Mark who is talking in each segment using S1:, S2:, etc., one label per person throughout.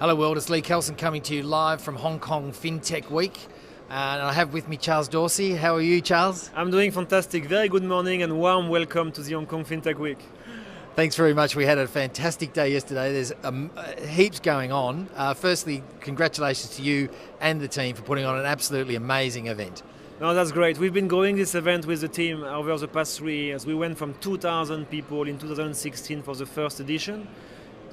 S1: Hello world, it's Lee Kelson coming to you live from Hong Kong FinTech Week. And I have with me Charles Dorsey. How are you, Charles?
S2: I'm doing fantastic. Very good morning and warm welcome to the Hong Kong FinTech Week.
S1: Thanks very much. We had a fantastic day yesterday. There's heaps going on. Firstly, congratulations to you and the team for putting on an absolutely amazing event.
S2: No, that's great. We've been growing this event with the team over the past 3 years. We went from 2,000 people in 2016 for the first edition.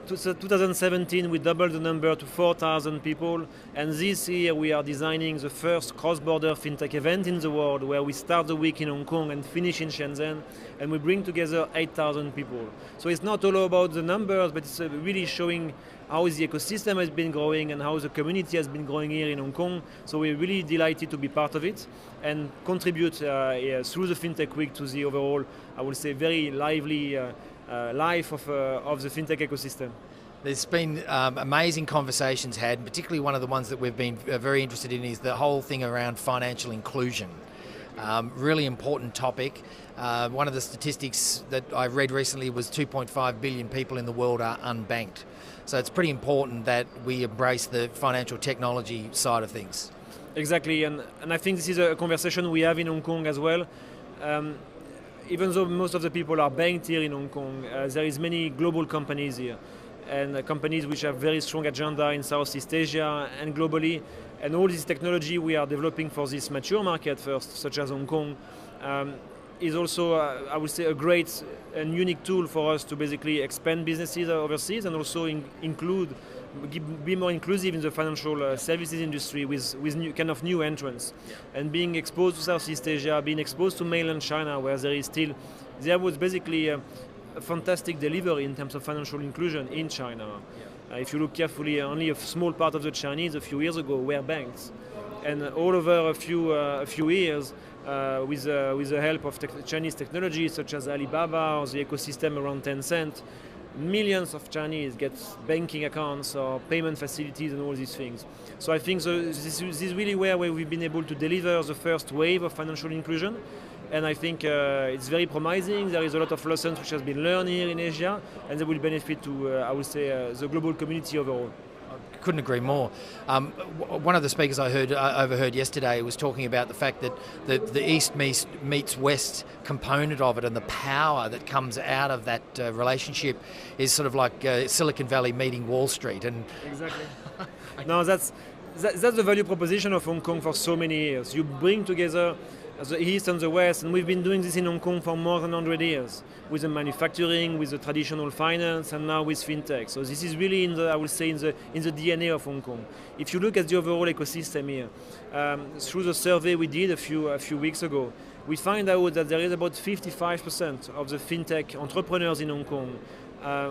S2: 2017 we doubled the number to 4,000 people, and this year we are designing the first cross-border fintech event in the world, where we start the week in Hong Kong and finish in Shenzhen, and we bring together 8,000 people. So it's not all about the numbers, but it's really showing how the ecosystem has been growing and how the community has been growing here in Hong Kong. So we're really delighted to be part of it and contribute through the FinTech Week to the overall, I would say, very lively life of the FinTech ecosystem.
S1: There's been amazing conversations had, particularly one of the ones that we've been very interested in is the whole thing around financial inclusion. Really important topic. One of the statistics that I read recently was 2.5 billion people in the world are unbanked. So it's pretty important that we embrace the financial technology side of things.
S2: Exactly, and I think this is a conversation we have in Hong Kong as well. Even though most of the people are banked here in Hong Kong, there is many global companies here, and companies which have very strong agenda in Southeast Asia and globally. And all this technology we are developing for this mature market first, such as Hong Kong, is also, I would say, a great and unique tool for us to basically expand businesses overseas and also be more inclusive in the financial services industry with new entrants. And being exposed to Southeast Asia, being exposed to mainland China, where there was basically a fantastic delivery in terms of financial inclusion in China. If you look carefully, only a small part of the Chinese a few years ago were banks. And all over a few years, with the help of Chinese technology such as Alibaba or the ecosystem around Tencent, millions of Chinese get banking accounts or payment facilities and all these things. So I think this is really where we've been able to deliver the first wave of financial inclusion. And I think it's very promising. There is a lot of lessons which has been learned here in Asia, and they will benefit to, I would say, the global community overall.
S1: Couldn't agree more. One of the speakers I overheard yesterday was talking about the fact that the East meets West component of it and the power that comes out of that relationship is sort of like Silicon Valley meeting Wall Street. And
S2: exactly. No, that's the value proposition of Hong Kong for so many years. You bring together the East and the West, and we've been doing this in Hong Kong for more than 100 years, with the manufacturing, with the traditional finance, and now with FinTech. So this is really in the DNA of Hong Kong. If you look at the overall ecosystem here, through the survey we did a few weeks ago, we find out that there is about 55% of the FinTech entrepreneurs in Hong Kong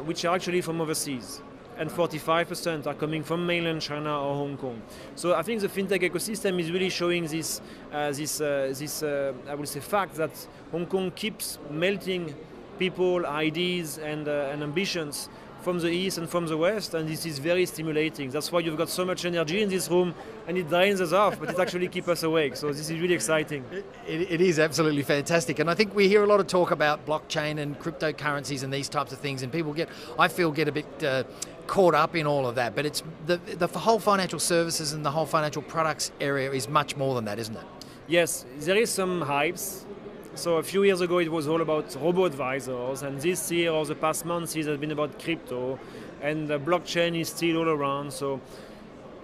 S2: which are actually from overseas, and 45% are coming from mainland China or Hong Kong. So I think the FinTech ecosystem is really showing this I would say, fact that Hong Kong keeps melting people, ideas, and ambitions from the East and from the West, and this is very stimulating. That's why you've got so much energy in this room, and it drains us off, but it actually keeps us awake. So this is really exciting.
S1: It is absolutely fantastic, and I think we hear a lot of talk about blockchain and cryptocurrencies and these types of things, and people get a bit caught up in all of that. But it's the whole financial services and the whole financial products area is much more than that, isn't it?
S2: Yes, there is some hypes. So a few years ago it was all about robo-advisors, and this year or the past months it has been about crypto, and the blockchain is still all around. So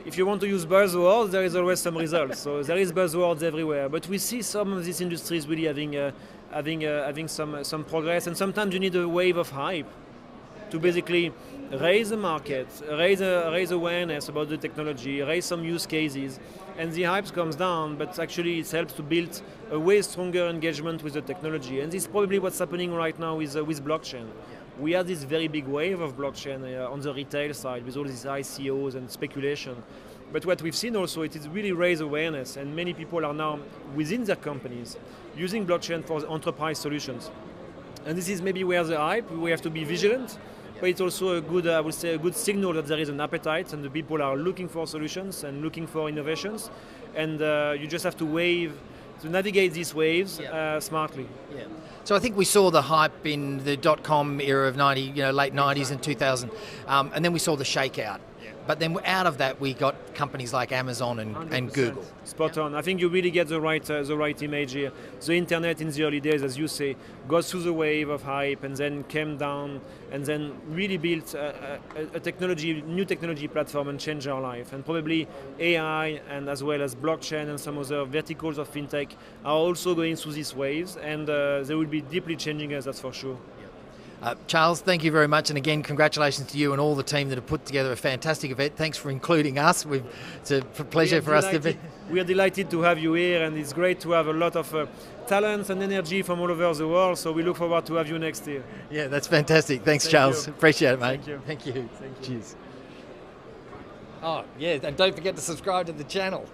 S2: if you want to use buzzwords, there is always some results. So there is buzzwords everywhere, but we see some of these industries really having some progress, and sometimes you need a wave of hype to basically raise the market, raise awareness about the technology, raise some use cases, and the hype comes down, but actually it helps to build a way stronger engagement with the technology. And this is probably what's happening right now with blockchain. We have this very big wave of blockchain on the retail side with all these ICOs and speculation. But what we've seen also, it is really raise awareness, and many people are now within their companies using blockchain for enterprise solutions. And this is maybe where the hype, we have to be vigilant, but it's also a good, I would say, a good signal that there is an appetite and the people are looking for solutions and looking for innovations. And you just have to navigate these waves smartly.
S1: Yeah. So I think we saw the hype in the .com era of late 90s and 2000, and then we saw the shakeout. But then out of that, we got companies like Amazon and
S2: 100%.
S1: Google.
S2: Spot on. I think you really get the right image here. The internet in the early days, as you say, goes through the wave of hype and then came down and then really built a new technology platform and changed our life. And probably AI and as well as blockchain and some other verticals of FinTech are also going through these waves, and they will be deeply changing us, that's for sure.
S1: Charles, thank you very much, and again, congratulations to you and all the team that have put together a fantastic event. Thanks for including us. It's a pleasure for us to be.
S2: We are delighted to have you here, and it's great to have a lot of talents and energy from all over the world, so we look forward to have you next year.
S1: Yeah, that's fantastic. Thanks, Charles. Appreciate it, mate.
S2: Thank you.
S1: Cheers. Oh, yeah, and don't forget to subscribe to the channel.